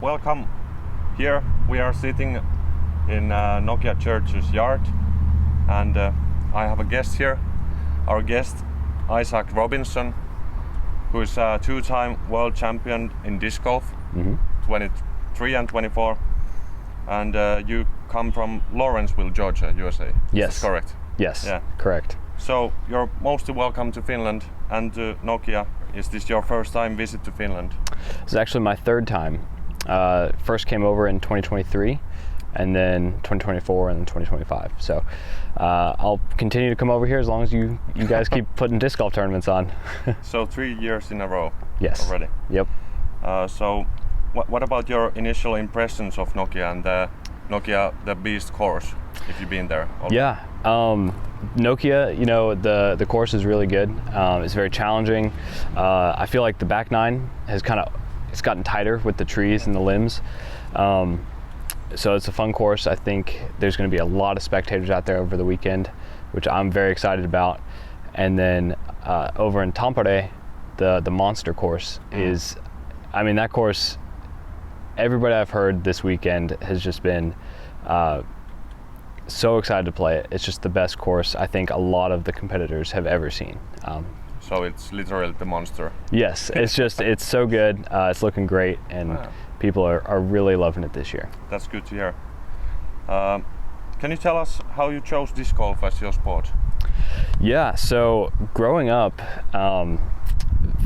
Welcome. Here we are sitting in Nokia Church's yard, and I have a guest here. Our guest, Isaac Robinson, who is a two-time world champion in disc golf, 23 and 24. And you come from Lawrenceville, Georgia, USA. Yes. Is that correct? Yes, yeah. Correct. So you're mostly welcome to Finland and to Nokia. Is this your first time visit to Finland? This is actually my third time. First came over in 2023, and then 2024, and then 2025. So I'll continue to come over here as long as you guys keep putting disc golf tournaments on. So 3 years in a row. Yes. Already. Yep. So what about your initial impressions of Nokia and Nokia the Beast course, if you've been there already? Yeah. Nokia, the course is really good. It's very challenging. I feel like the back nine has it's gotten tighter with the trees and the limbs. So it's a fun course. I think there's going to be a lot of spectators out there over the weekend, which I'm very excited about. And then over in Tampere, the Monster course is, that course, everybody I've heard this weekend has just been so excited to play it. It's just the best course I think a lot of the competitors have ever seen. So it's literally the monster. Yes, it's so good. It's looking great, and people are really loving it this year. That's good to hear. Can you tell us how you chose disc golf as your sport? Yeah, so growing up,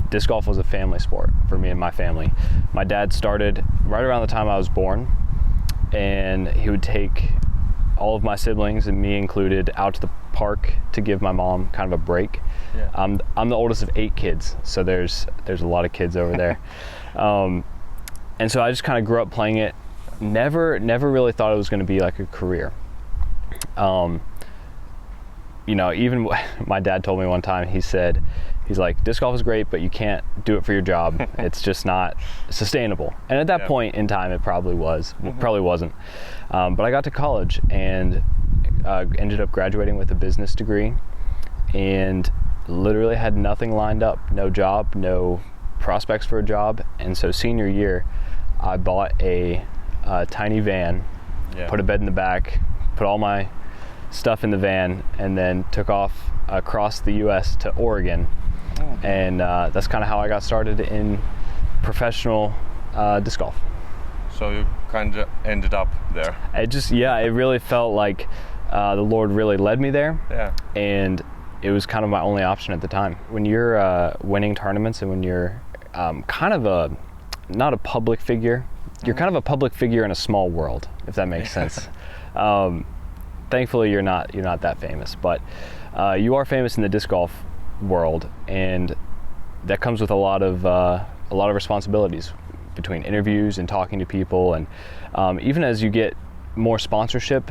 disc golf was a family sport for me and my family. My dad started right around the time I was born, and he would take all of my siblings, and me included, out to the park to give my mom kind of a break. Yeah. I'm the oldest of 8 kids, so there's a lot of kids over there. And so I just kind of grew up playing it. Never really thought it was going to be like a career. Even my dad told me one time, he's like, disc golf is great, but you can't do it for your job. It's just not sustainable. And at that point in time, it probably wasn't. But I got to college and ended up graduating with a business degree, and literally had nothing lined up, no job, no prospects for a job. And so senior year, I bought a tiny van, put a bed in the back, put all my stuff in the van, and then took off across the US to Oregon. And that's kind of how I got started in professional disc golf. So you kind of ended up there. It really felt like the Lord really led me there. Yeah. And it was kind of my only option at the time. When you're winning tournaments, and when you're kind of not a public figure, you're kind of a public figure in a small world, if that makes sense. Thankfully, you're not that famous, but you are famous in the disc golf world, and that comes with a lot of responsibilities between interviews and talking to people, and even as you get more sponsorship,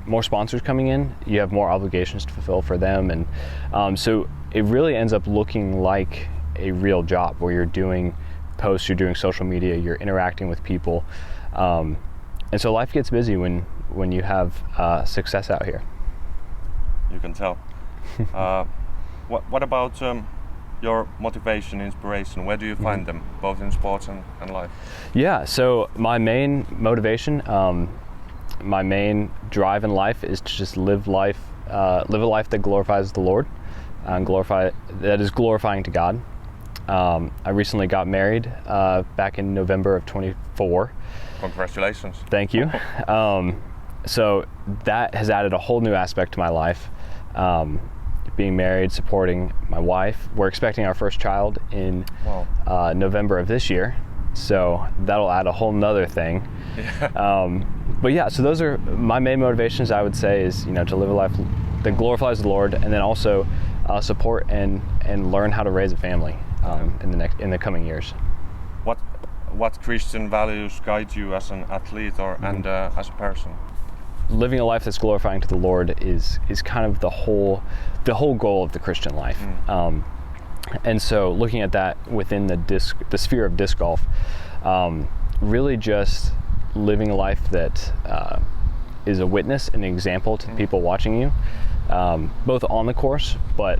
more sponsors coming in, you have more obligations to fulfill for them, and so it really ends up looking like a real job where you're doing posts, you're doing social media, you're interacting with people, and so life gets busy when you have success out here. You can tell. What about your motivation, inspiration? Where do you find them, both in sports and life? Yeah, so my main motivation, my main drive in life is to just live a life that glorifies the Lord, and that is glorifying to God. I recently got married back in November of 24. Congratulations. Thank you. So that has added a whole new aspect to my life. Being married, supporting my wife. We're expecting our first child in November of this year, so that'll add a whole nother thing. Yeah. But yeah, so those are my main motivations, I would say, is to live a life that glorifies the Lord, and then also support and learn how to raise a family in the coming years. What Christian values guide you as an athlete and as a person? Living a life that's glorifying to the Lord is kind of the whole goal of the Christian life. And so looking at that within the sphere of disc golf, really just living a life that is a witness and an example to the people watching you, both on the course, but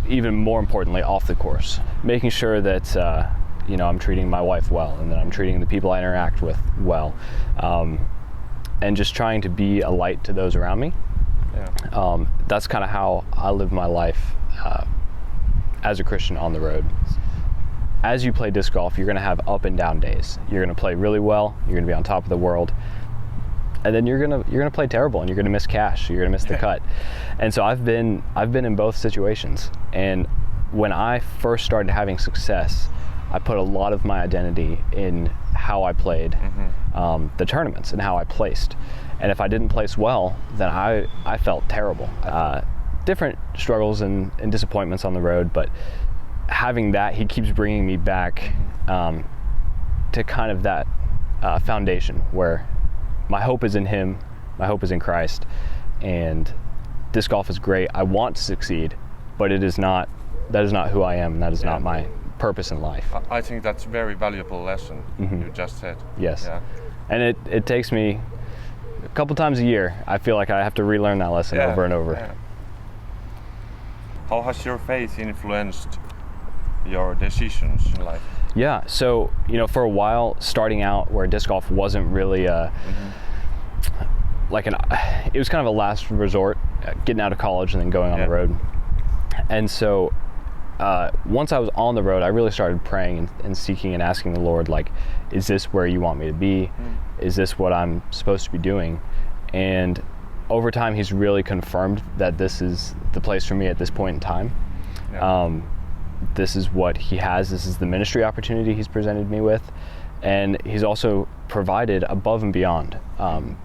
even more importantly off the course. Making sure that you know, I'm treating my wife well, and that I'm treating the people I interact with well, and just trying to be a light to those around me. Yeah. That's kind of how I live my life as a Christian on the road. As you play disc golf, you're going to have up and down days. You're going to play really well. You're going to be on top of the world, and then you're going to play terrible, and you're going to miss cash. You're going to miss the cut. And so I've been in both situations. And when I first started having success, I put a lot of my identity in how I played the tournaments and how I placed. And if I didn't place well, then I felt terrible. Different struggles and disappointments on the road, but having that, he keeps bringing me back to kind of that foundation where my hope is in him, my hope is in Christ, and disc golf is great. I want to succeed, but that is not who I am, and that is not my purpose in life. I think that's a very valuable lesson you just said. Yes. Yeah. And it takes me a couple times a year. I feel like I have to relearn that lesson over and over. Yeah. How has your faith influenced your decisions in life? Yeah, so, you know, for a while, starting out where disc golf wasn't really it was kind of a last resort, getting out of college and then going on the road. And so once I was on the road, I really started praying and seeking and asking the Lord, like, is this where you want me to be? Is this what I'm supposed to be doing? And over time, he's really confirmed that this is the place for me at this point in time. Yeah. This is what he has. This is the ministry opportunity he's presented me with. And he's also provided above and beyond,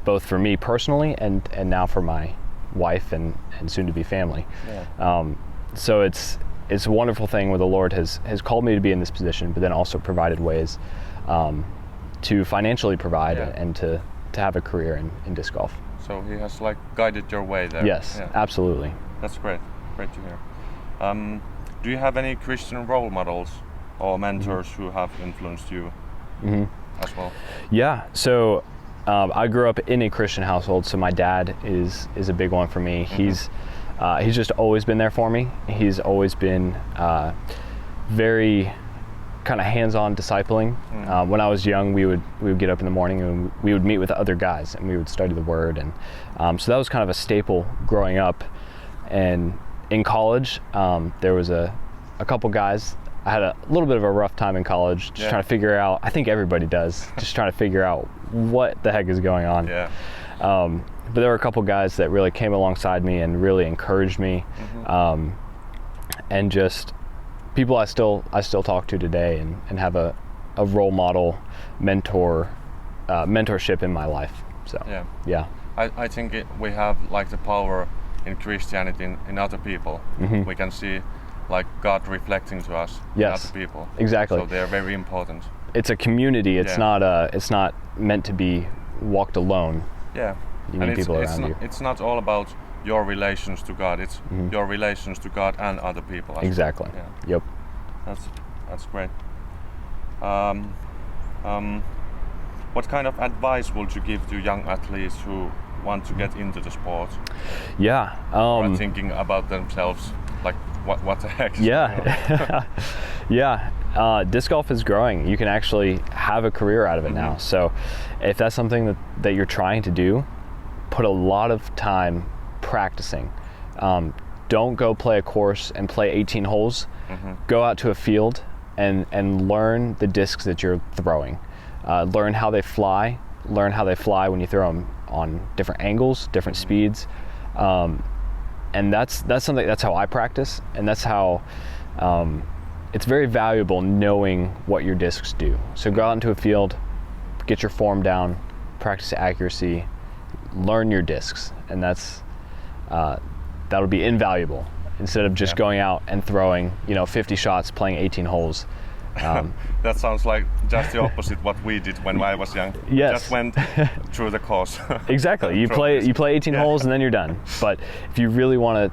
both for me personally and now for my wife and soon to be family. Yeah. So it's a wonderful thing where the Lord has called me to be in this position, but then also provided ways to financially provide and to have a career in disc golf. So he has like guided your way there. Yes, absolutely. That's great. Great to hear. Do you have any Christian role models or mentors who have influenced you as well? Yeah, so I grew up in a Christian household, so my dad is a big one for me. He's just always been there for me. He's always been very kind of hands-on discipling. When I was young, we would get up in the morning and we would meet with other guys and we would study the Word, and so that was kind of a staple growing up. And in college, there was a couple guys. I had a little bit of a rough time in college, just trying to figure out, I think everybody does, just trying to figure out what the heck is going on. Yeah. But there were a couple guys that really came alongside me and really encouraged me, and just people I still talk to today and have a role model, mentorship in my life. So yeah. I think we have like the power in Christianity in other people. We can see like God reflecting to us in other people. Exactly. So they're very important. It's a community. It's not meant to be walked alone. Yeah. You need people around you. It's not all about your relations to God. It's your relations to God and other people. Exactly. Yeah. Yep. That's great. What kind of advice would you give to young athletes who want to get into the sport? Yeah. Or thinking about themselves, like what the heck is going on? Yeah. Disc golf is growing. You can actually have a career out of it now. So if that's something that you're trying to do, put a lot of time practicing. Don't go play a course and play 18 holes. Go out to a field and learn the discs that you're throwing. Learn how they fly. Learn how they fly when you throw them on different angles, different speeds. And that's something, that's how I practice, and that's how it's very valuable knowing what your discs do. So go out into a field, get your form down, practice accuracy, learn your discs, and that'll be invaluable instead of just going out and throwing 50 shots, playing 18 holes. That sounds like just the opposite what we did when I was young. Yes. Just went through the course. Exactly. You play 18 holes and then you're done. But if you really want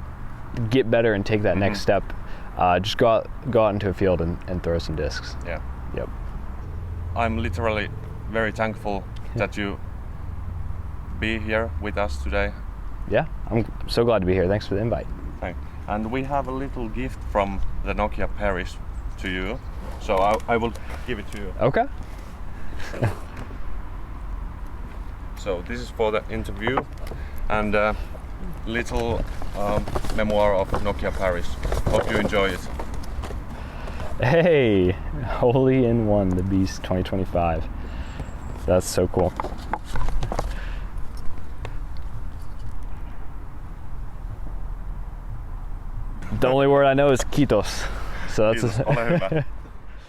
to get better and take that next step, just go out into a field and throw some discs. Yeah. Yep. I'm literally very thankful that you be here with us today. Yeah, I'm so glad to be here. Thanks for the invite. Thanks. And we have a little gift from the Nokia Paris to you, so I will give it to you. Okay. So this is for the interview and a little memoir of Nokia Paris. Hope you enjoy it. Hey, HolyinOne, the Beast 2025. That's so cool. The only word I know is kiitos. So that's Kiitos, ole hyvä.